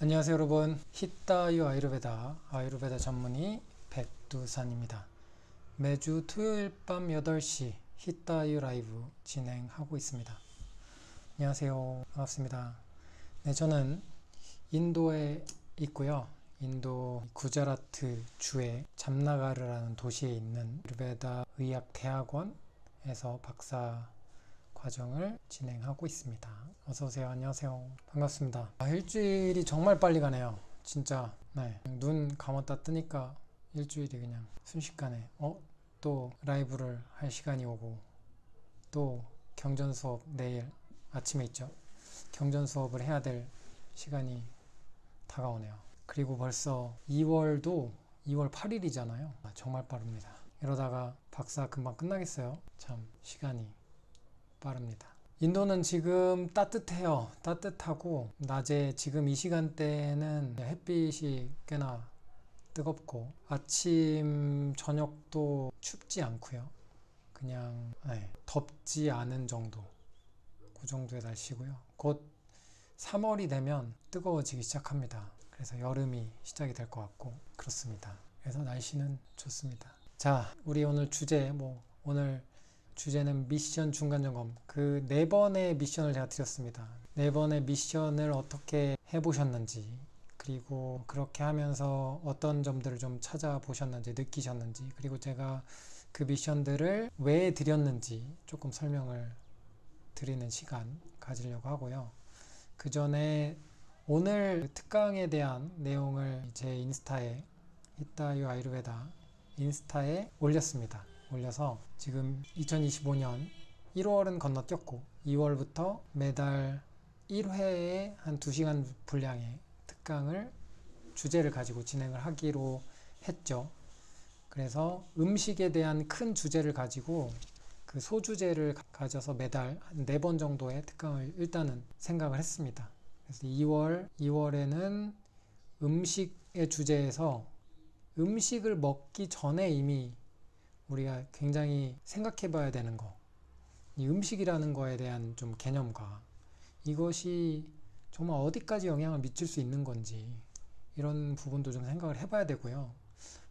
안녕하세요 여러분. 히타유 아유르베다 전문의 백두산입니다. 매주 토요일 밤 8시 히타유 라이브 진행하고 있습니다. 안녕하세요. 반갑습니다. 네, 저는 인도에 있고요. 인도 구자라트 주의 잠나가르라는 도시에 있는 아유르베다 의학대학원에서 박사 과정을 진행하고 있습니다. 어서오세요. 안녕하세요. 반갑습니다. 일주일이 정말 빨리 가네요. 진짜. 네. 눈 감았다 뜨니까 일주일이 그냥 순식간에 또 라이브를 할 시간이 오고 또 경전 수업 내일 아침에 있죠. 경전 수업을 해야 될 시간이 다가오네요. 그리고 벌써 2월 8일이잖아요. 정말 빠릅니다. 이러다가 박사 금방 끝나겠어요. 참 시간이 빠릅니다. 인도는 지금 따뜻해요. 따뜻하고 낮에 지금 이 시간대는 햇빛이 꽤나 뜨겁고 아침 저녁도 춥지 않고요. 그냥 덥지 않은 정도, 그 정도의 날씨고요. 곧 3월이 되면 뜨거워지기 시작합니다. 그래서 여름이 시작이 될 것 같고 그렇습니다. 그래서 날씨는 좋습니다. 자, 우리 오늘 주제 오늘 주제는 미션 중간점검. 그 4번의 미션을 제가 드렸습니다. 4번의 미션을 어떻게 해보셨는지, 그리고 그렇게 하면서 어떤 점들을 좀 찾아보셨는지, 느끼셨는지, 그리고 제가 그 미션들을 왜 드렸는지 조금 설명을 드리는 시간 가지려고 하고요. 그 전에 오늘 특강에 대한 내용을 제 인스타에, 히타유 아유르베다 인스타에 올렸습니다. 올려서 지금 2025년 1월은 건너뛰었고 2월부터 매달 1회에 한 2시간 분량의 특강을 주제를 가지고 진행을 하기로 했죠. 그래서 음식에 대한 큰 주제를 가지고 그 소주제를 가져서 매달 한 4번 정도의 특강을 일단은 생각을 했습니다. 그래서 2월에는 음식의 주제에서 음식을 먹기 전에 이미 우리가 굉장히 생각해 봐야 되는 거, 이 음식이라는 거에 대한 좀 개념과 이것이 정말 어디까지 영향을 미칠 수 있는 건지 이런 부분도 좀 생각을 해봐야 되고요.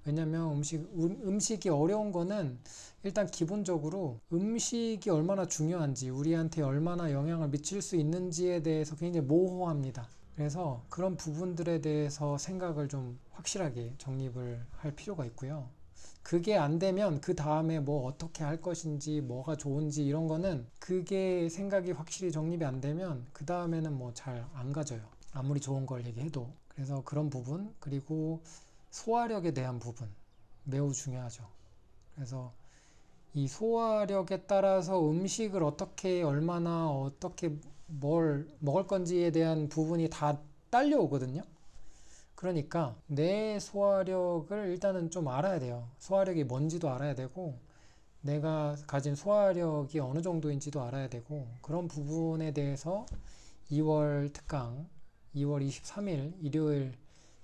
왜냐면 음식이 어려운 거는 일단 기본적으로 음식이 얼마나 중요한지, 우리한테 얼마나 영향을 미칠 수 있는지에 대해서 굉장히 모호합니다. 그래서 그런 부분들에 대해서 생각을 좀 확실하게 정립을 할 필요가 있고요. 그게 안 되면 그 다음에 뭐 어떻게 할 것인지, 뭐가 좋은지 이런 거는 그게 생각이 확실히 정립이 안 되면 그 다음에는 뭐 잘 안 가져요. 아무리 좋은 걸 얘기해도. 그래서 그런 부분, 그리고 소화력에 대한 부분 매우 중요하죠. 그래서 이 소화력에 따라서 음식을 어떻게, 얼마나, 어떻게 뭘 먹을 건지에 대한 부분이 다 딸려오거든요. 그러니까 내 소화력을 일단은 좀 알아야 돼요. 소화력이 뭔지도 알아야 되고 내가 가진 소화력이 어느 정도인지도 알아야 되고, 그런 부분에 대해서 2월 특강 2월 23일 일요일,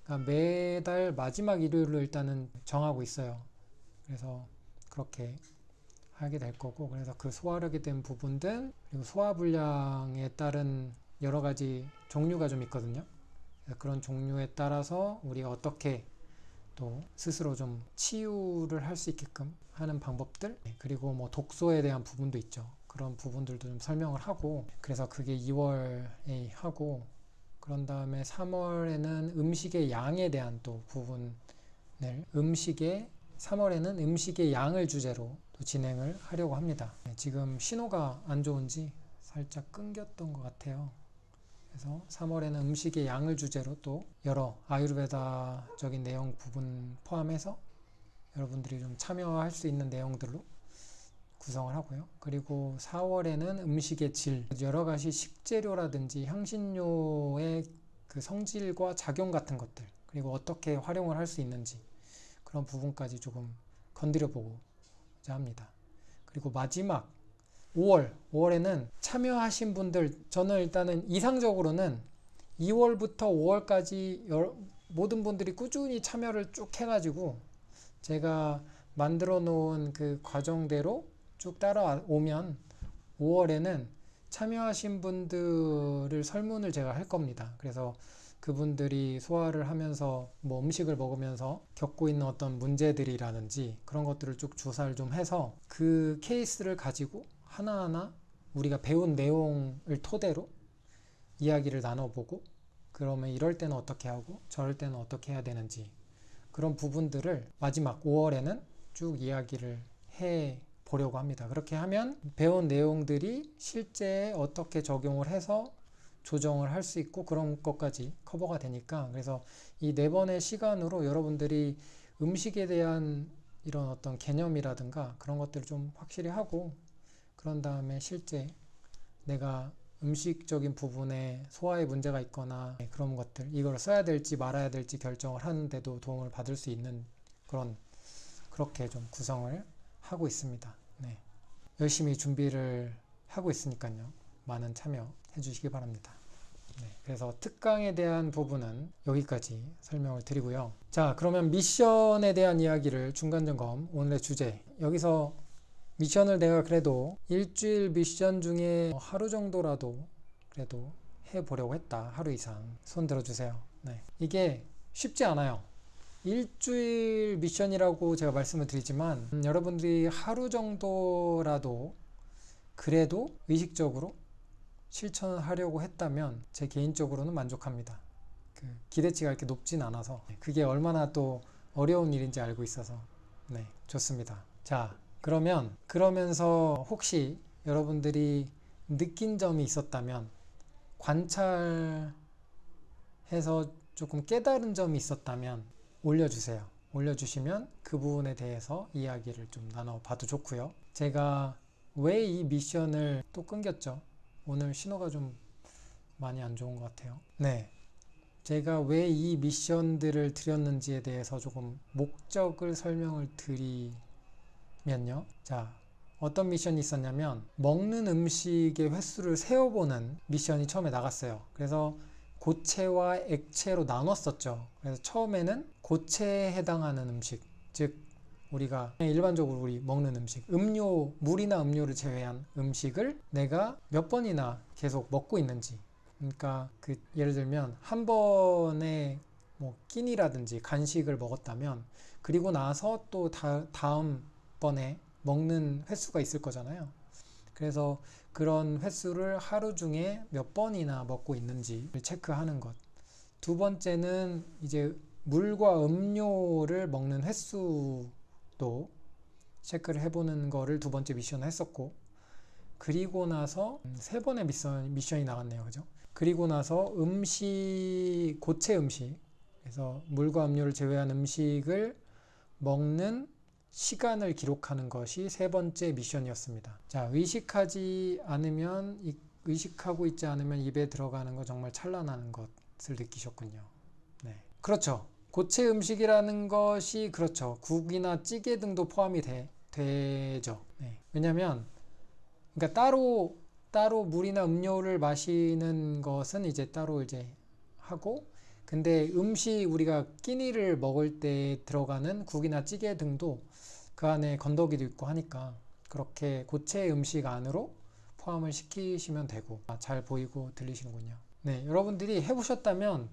그러니까 매달 마지막 일요일로 일단은 정하고 있어요. 그래서 그렇게 하게 될 거고, 그래서 그 소화력에 대한 부분들, 그리고 소화불량에 따른 여러 가지 종류가 좀 있거든요. 그런 종류에 따라서 우리가 어떻게 또 스스로 좀 치유를 할 수 있게끔 하는 방법들, 그리고 뭐 독소에 대한 부분도 있죠. 그런 부분들도 좀 설명을 하고, 그래서 그게 2월에 하고, 그런 다음에 3월에는 음식의 양에 대한 또 부분을 3월에는 음식의 양을 주제로 또 진행을 하려고 합니다. 지금 신호가 안 좋은지 살짝 끊겼던 것 같아요. 그래서 3월에는 음식의 양을 주제로 또 여러 아유르베다적인 내용 부분 포함해서 여러분들이 좀 참여할 수 있는 내용들로 구성을 하고요. 그리고 4월에는 음식의 질, 여러 가지 식재료라든지 향신료의 그 성질과 작용 같은 것들, 그리고 어떻게 활용을 할 수 있는지 그런 부분까지 조금 건드려 보고자 합니다. 그리고 마지막 5월에는 참여하신 분들, 저는 일단은 이상적으로는 2월부터 5월까지 모든 분들이 꾸준히 참여를 쭉 해가지고 제가 만들어 놓은 그 과정대로 쭉 따라오면 5월에는 참여하신 분들을 설문을 제가 할 겁니다. 그래서 그분들이 소화를 하면서 뭐 음식을 먹으면서 겪고 있는 어떤 문제들이라든지 그런 것들을 쭉 조사를 좀 해서 그 케이스를 가지고 하나하나 우리가 배운 내용을 토대로 이야기를 나눠보고, 그러면 이럴 때는 어떻게 하고 저럴 때는 어떻게 해야 되는지, 그런 부분들을 마지막 5월에는 쭉 이야기를 해 보려고 합니다. 그렇게 하면 배운 내용들이 실제 어떻게 적용을 해서 조정을 할 수 있고 그런 것까지 커버가 되니까, 그래서 이 4번의 시간으로 여러분들이 음식에 대한 이런 어떤 개념이라든가 그런 것들을 좀 확실히 하고, 그런 다음에 실제 내가 음식적인 부분에 소화에 문제가 있거나 그런 것들, 이걸 써야 될지 말아야 될지 결정을 하는데도 도움을 받을 수 있는 그렇게 좀 구성을 하고 있습니다. 네. 열심히 준비를 하고 있으니까요. 많은 참여해 주시기 바랍니다. 네. 그래서 특강에 대한 부분은 여기까지 설명을 드리고요. 자, 그러면 미션에 대한 이야기를 중간점검, 오늘의 주제. 여기서 미션을 내가 그래도 일주일 미션 중에 하루 정도라도 그래도 해보려고 했다. 하루 이상. 손 들어주세요. 네. 이게 쉽지 않아요. 일주일 미션이라고 제가 말씀을 드리지만 여러분들이 하루 정도라도 그래도 의식적으로 실천을 하려고 했다면 제 개인적으로는 만족합니다. 그 기대치가 이렇게 높진 않아서 그게 얼마나 또 어려운 일인지 알고 있어서 네, 좋습니다. 자, 그러면서 혹시 여러분들이 느낀 점이 있었다면, 관찰해서 조금 깨달은 점이 있었다면 올려주세요. 올려주시면 그 부분에 대해서 이야기를 좀 나눠봐도 좋고요. 제가 왜 이 미션을 또 끊겼죠? 오늘 신호가 좀 많이 안 좋은 것 같아요. 네, 제가 왜 이 미션들을 드렸는지에 대해서 조금 목적을 설명을 드리면요. 자, 어떤 미션이 있었냐면 먹는 음식의 횟수를 세어보는 미션이 처음에 나갔어요. 그래서 고체와 액체로 나눴었죠. 그래서 처음에는 고체에 해당하는 음식, 즉 우리가 일반적으로 우리 먹는 음식, 물이나 음료를 제외한 음식을 내가 몇 번이나 계속 먹고 있는지, 그러니까 예를 들면 한 번에 뭐 끼니라든지 간식을 먹었다면 그리고 나서 또 다음 번에 먹는 횟수가 있을 거잖아요. 그래서 그런 횟수를 하루 중에 몇 번이나 먹고 있는지를 체크하는 것. 두 번째는 이제 물과 음료를 먹는 횟수도 체크를 해보는 거를 두 번째 미션을 했었고, 그리고 나서 3번의 미션이 나왔네요. 그죠? 그리고 나서 고체 음식, 그래서 물과 음료를 제외한 음식을 먹는 시간을 기록하는 것이 3번째 미션이었습니다. 자, 의식하고 있지 않으면 입에 들어가는 거 정말 찬란한 것을 느끼셨군요. 네. 그렇죠. 고체 음식이라는 것이, 그렇죠. 국이나 찌개 등도 포함이 되죠. 네. 왜냐면, 그러니까 따로 물이나 음료를 마시는 것은 이제 따로 이제 하고, 근데 우리가 끼니를 먹을 때 들어가는 국이나 찌개 등도 그 안에 건더기도 있고 하니까 그렇게 고체 음식 안으로 포함을 시키시면 되고. 잘 보이고 들리시는군요. 네, 여러분들이 해보셨다면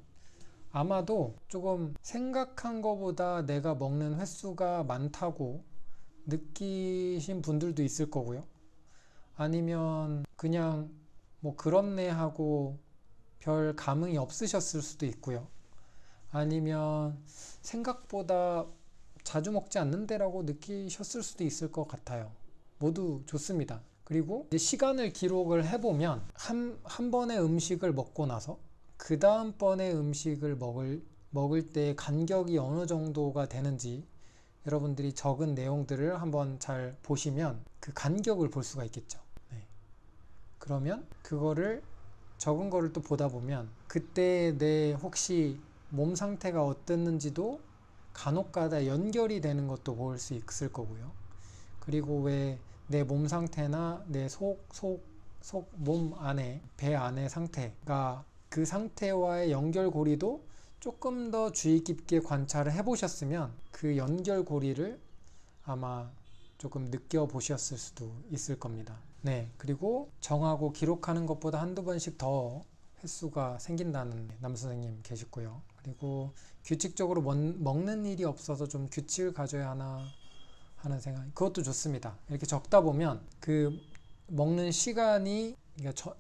아마도 조금 생각한 것보다 내가 먹는 횟수가 많다고 느끼신 분들도 있을 거고요. 아니면 그냥 뭐 그렇네 하고 별 감흥이 없으셨을 수도 있고요. 아니면 생각보다 자주 먹지 않는데라고 느끼셨을 수도 있을 것 같아요. 모두 좋습니다. 그리고 이제 시간을 기록을 해보면 한 번의 음식을 먹고 나서 그 다음번의 음식을 먹을 때 간격이 어느 정도가 되는지 여러분들이 적은 내용들을 한번 잘 보시면 그 간격을 볼 수가 있겠죠. 네. 그러면 그거를 적은 거를 또 보다 보면 그때 내 혹시 몸 상태가 어땠는지도 간혹가다 연결이 되는 것도 볼 수 있을 거고요. 그리고 왜 내 몸 상태나 내 몸 안에, 배 안의 상태가 그 상태와의 연결고리도 조금 더 주의 깊게 관찰을 해보셨으면 그 연결고리를 아마 조금 느껴보셨을 수도 있을 겁니다. 네, 그리고 정하고 기록하는 것보다 한두 번씩 더 횟수가 생긴다는 남수 선생님 계시고요. 그리고 규칙적으로 먹는 일이 없어서 좀 규칙을 가져야 하나 하는 생각, 그것도 좋습니다. 이렇게 적다 보면 그 먹는 시간이, 그러니까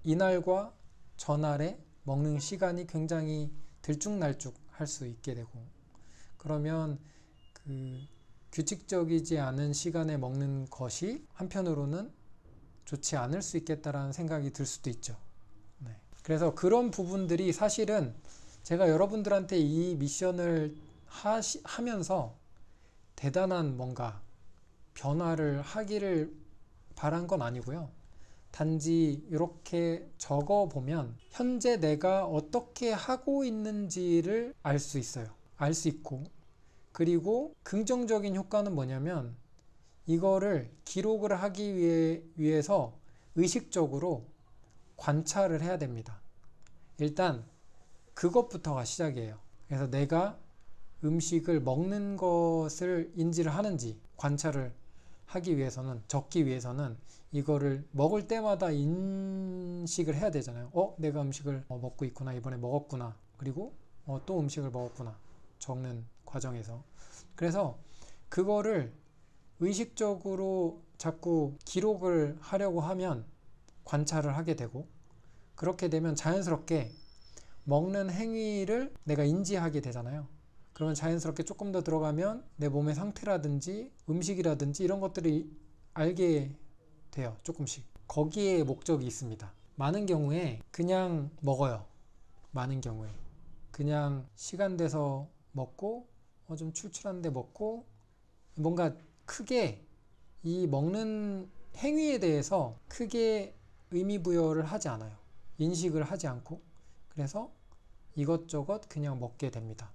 이날과 전날에 먹는 시간이 굉장히 들쭉날쭉 할 수 있게 되고, 그러면 그 규칙적이지 않은 시간에 먹는 것이 한편으로는 좋지 않을 수 있겠다라는 생각이 들 수도 있죠. 네. 그래서 그런 부분들이 사실은 제가 여러분들한테 이 미션을 하면서 대단한 뭔가 변화를 하기를 바란 건 아니고요. 단지 이렇게 적어보면 현재 내가 어떻게 하고 있는지를 알 수 있어요. 알 수 있고, 그리고 긍정적인 효과는 뭐냐면 이거를 기록을 하기 위해서 의식적으로 관찰을 해야 됩니다. 일단 그것부터가 시작이에요. 그래서 내가 음식을 먹는 것을 인지를 하는지 관찰을 하기 위해서는, 적기 위해서는 이거를 먹을 때마다 인식을 해야 되잖아요. 내가 음식을 먹고 있구나, 이번에 먹었구나, 그리고 또 음식을 먹었구나, 적는 과정에서. 그래서 그거를 의식적으로 자꾸 기록을 하려고 하면 관찰을 하게 되고, 그렇게 되면 자연스럽게 먹는 행위를 내가 인지하게 되잖아요. 그러면 자연스럽게 조금 더 들어가면 내 몸의 상태라든지 음식이라든지 이런 것들이 알게 돼요. 조금씩. 거기에 목적이 있습니다. 많은 경우에 그냥 먹어요. 많은 경우에 그냥 시간 돼서 먹고 좀 출출한데 먹고, 뭔가 크게 이 먹는 행위에 대해서 크게 의미 부여를 하지 않아요. 인식을 하지 않고, 그래서 이것저것 그냥 먹게 됩니다.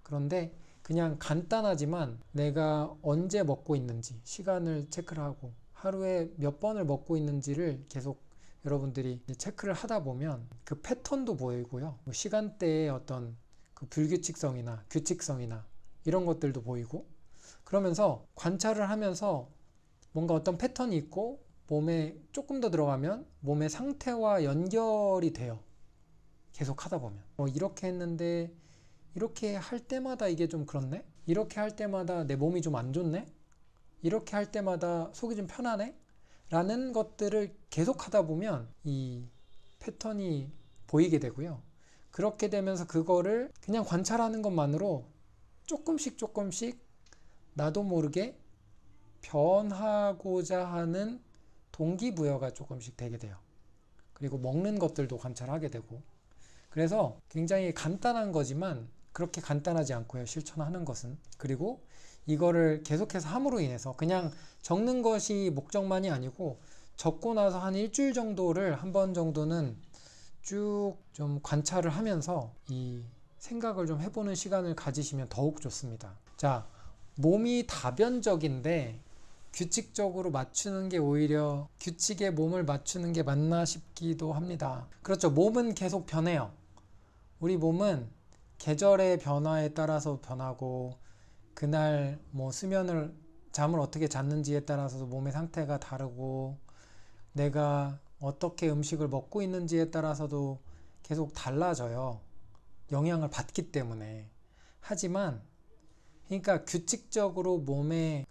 그런데 그냥 간단하지만 내가 언제 먹고 있는지 시간을 체크를 하고 하루에 몇 번을 먹고 있는지를 계속 여러분들이 체크를 하다 보면 그 패턴도 보이고요. 시간대의 어떤 그 불규칙성이나 규칙성이나 이런 것들도 보이고, 그러면서 관찰을 하면서 뭔가 어떤 패턴이 있고 몸에 조금 더 들어가면 몸의 상태와 연결이 돼요. 계속 하다 보면 이렇게 했는데 이렇게 할 때마다 이게 좀 그렇네? 이렇게 할 때마다 내 몸이 좀 안 좋네? 이렇게 할 때마다 속이 좀 편하네? 라는 것들을 계속 하다 보면 이 패턴이 보이게 되고요. 그렇게 되면서 그거를 그냥 관찰하는 것만으로 조금씩 나도 모르게 변하고자 하는 동기부여가 조금씩 되게 돼요. 그리고 먹는 것들도 관찰하게 되고, 그래서 굉장히 간단한 거지만 그렇게 간단하지 않고요, 실천하는 것은. 그리고 이거를 계속해서 함으로 인해서 그냥 적는 것이 목적만이 아니고, 적고 나서 한 일주일 정도를 한 번 정도는 쭉 좀 관찰을 하면서 이 생각을 좀 해보는 시간을 가지시면 더욱 좋습니다. 자, 몸이 다변적인데 규칙적으로 맞추는 게 오히려 규칙에 몸을 맞추는 게 맞나 싶기도 합니다. 그렇죠. 몸은 계속 변해요. 우리 몸은 계절의 변화에 따라서 변하고, 그날 잠을 어떻게 잤는지에 따라서 몸의 상태가 다르고, 내가 어떻게 음식을 먹고 있는지에 따라서도 계속 달라져요. 영향을 받기 때문에. 하지만 그러니까 규칙적으로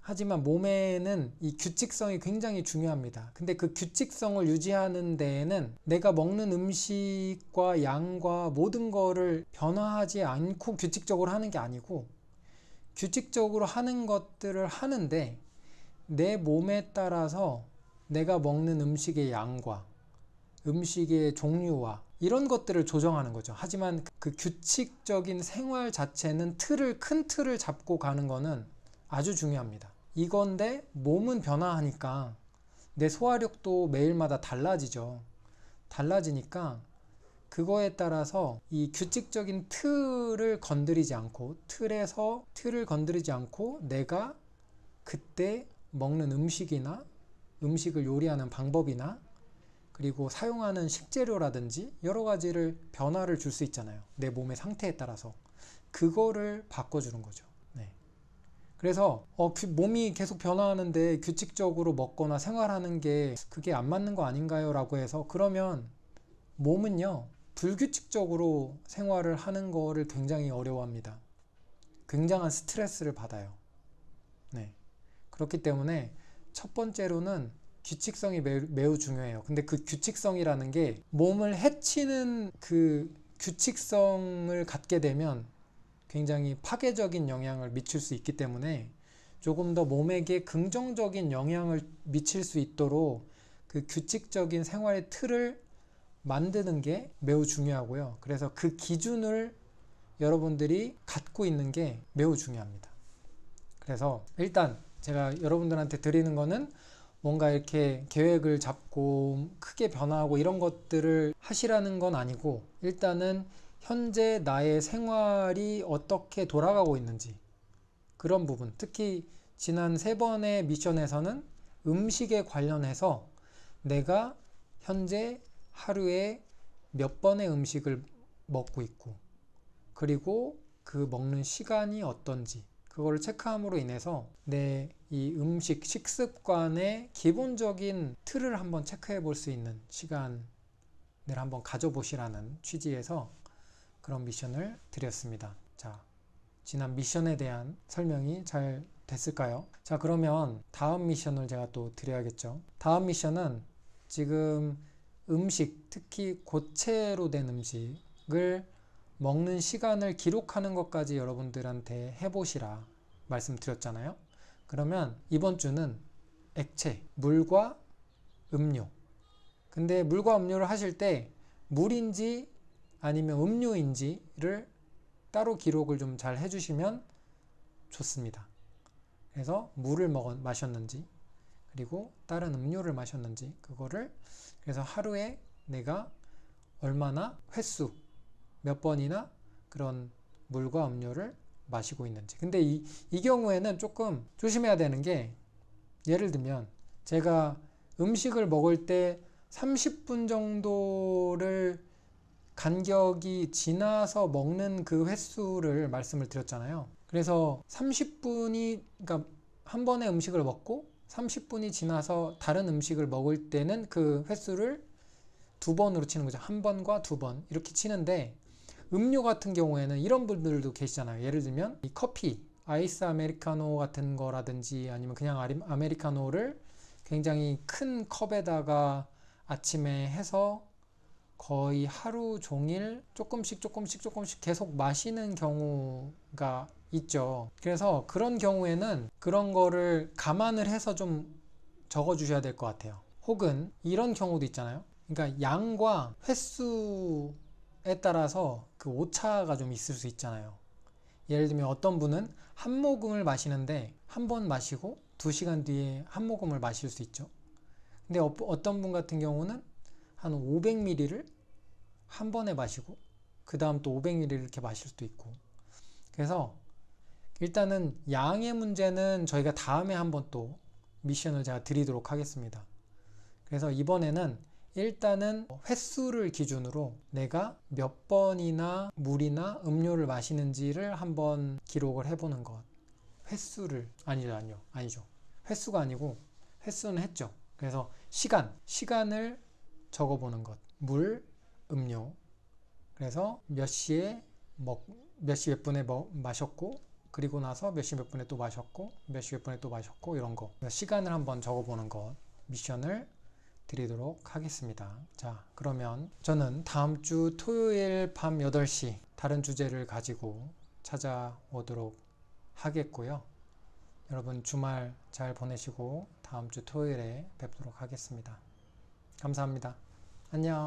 하지만 몸에는 이 규칙성이 굉장히 중요합니다. 근데 그 규칙성을 유지하는 데에는 내가 먹는 음식과 양과 모든 거를 변화하지 않고 규칙적으로 하는 게 아니고, 규칙적으로 하는 것들을 하는데 내 몸에 따라서 내가 먹는 음식의 양과 음식의 종류와 이런 것들을 조정하는 거죠. 하지만 그 규칙적인 생활 자체는 큰 틀을 잡고 가는 거는 아주 중요합니다. 이건데 몸은 변화하니까 내 소화력도 매일마다 달라지죠. 달라지니까 그거에 따라서 이 규칙적인 틀을 건드리지 않고, 틀을 건드리지 않고 내가 그때 먹는 음식이나 음식을 요리하는 방법이나 그리고 사용하는 식재료라든지 여러 가지를 변화를 줄 수 있잖아요. 내 몸의 상태에 따라서. 그거를 바꿔주는 거죠. 네. 그래서 몸이 계속 변화하는데 규칙적으로 먹거나 생활하는 게 그게 안 맞는 거 아닌가요? 라고 해서 그러면 몸은요, 불규칙적으로 생활을 하는 거를 굉장히 어려워합니다. 굉장한 스트레스를 받아요. 네. 그렇기 때문에 첫 번째로는 규칙성이 매우 중요해요. 근데 그 규칙성이라는 게 몸을 해치는 그 규칙성을 갖게 되면 굉장히 파괴적인 영향을 미칠 수 있기 때문에 조금 더 몸에게 긍정적인 영향을 미칠 수 있도록 그 규칙적인 생활의 틀을 만드는 게 매우 중요하고요. 그래서 그 기준을 여러분들이 갖고 있는 게 매우 중요합니다. 그래서 일단 제가 여러분들한테 드리는 거는 뭔가 이렇게 계획을 잡고 크게 변화하고 이런 것들을 하시라는 건 아니고, 일단은 현재 나의 생활이 어떻게 돌아가고 있는지 그런 부분, 특히 지난 3번의 미션에서는 음식에 관련해서 내가 현재 하루에 몇 번의 음식을 먹고 있고, 그리고 그 먹는 시간이 어떤지 그거를 체크함으로 인해서 내 이 음식 식습관의 기본적인 틀을 한번 체크해 볼 수 있는 시간을 한번 가져보시라는 취지에서 그런 미션을 드렸습니다. 자, 지난 미션에 대한 설명이 잘 됐을까요? 자, 그러면 다음 미션을 제가 또 드려야겠죠. 다음 미션은 지금 음식, 특히 고체로 된 음식을 먹는 시간을 기록하는 것까지 여러분들한테 해보시라 말씀드렸잖아요. 그러면 이번 주는 액체, 물과 음료. 근데 물과 음료를 하실 때 물인지 아니면 음료인지를 따로 기록을 좀 잘 해주시면 좋습니다. 그래서 물을 마셨는지, 그리고 다른 음료를 마셨는지, 그거를 그래서 하루에 내가 얼마나 횟수, 몇 번이나 그런 물과 음료를 마시고 있는지. 근데 이 경우에는 조금 조심해야 되는 게, 예를 들면 제가 음식을 먹을 때 30분 정도를 간격이 지나서 먹는 그 횟수를 말씀을 드렸잖아요. 그래서 30분이, 그러니까 한 번의 음식을 먹고 30분이 지나서 다른 음식을 먹을 때는 그 횟수를 2번으로 치는 거죠. 한 번과 2번 이렇게 치는데, 음료 같은 경우에는 이런 분들도 계시잖아요. 예를 들면 이 커피, 아이스 아메리카노 같은 거라든지 아니면 그냥 아메리카노를 굉장히 큰 컵에다가 아침에 해서 거의 하루 종일 조금씩 계속 마시는 경우가 있죠. 그래서 그런 경우에는 그런 거를 감안을 해서 좀 적어 주셔야 될 것 같아요. 혹은 이런 경우도 있잖아요. 그러니까 양과 횟수에 따라서 그 오차가 좀 있을 수 있잖아요. 예를 들면 어떤 분은 한 모금을 마시는데 한 번 마시고 2시간 뒤에 한 모금을 마실 수 있죠. 근데 어떤 분 같은 경우는 한 500ml를 한 번에 마시고 그 다음 또 500ml 이렇게 마실 수도 있고. 그래서 일단은 양의 문제는 저희가 다음에 한번 또 미션을 제가 드리도록 하겠습니다. 그래서 이번에는 일단은 횟수를 기준으로 내가 몇 번이나 물이나 음료를 마시는지를 한번 기록을 해보는 것. 횟수를 아니죠. 횟수가 아니고, 횟수는 했죠. 그래서 시간을 적어보는 것. 물, 음료. 그래서 몇 시 몇 분에 마셨고, 그리고 나서 몇 시 몇 분에 또 마셨고, 몇 시 몇 분에 또 마셨고, 이런 거. 시간을 한번 적어보는 것. 미션을 드리도록 하겠습니다. 자, 그러면 저는 다음 주 토요일 밤 8시 다른 주제를 가지고 찾아오도록 하겠고요. 여러분 주말 잘 보내시고 다음 주 토요일에 뵙도록 하겠습니다. 감사합니다. 안녕.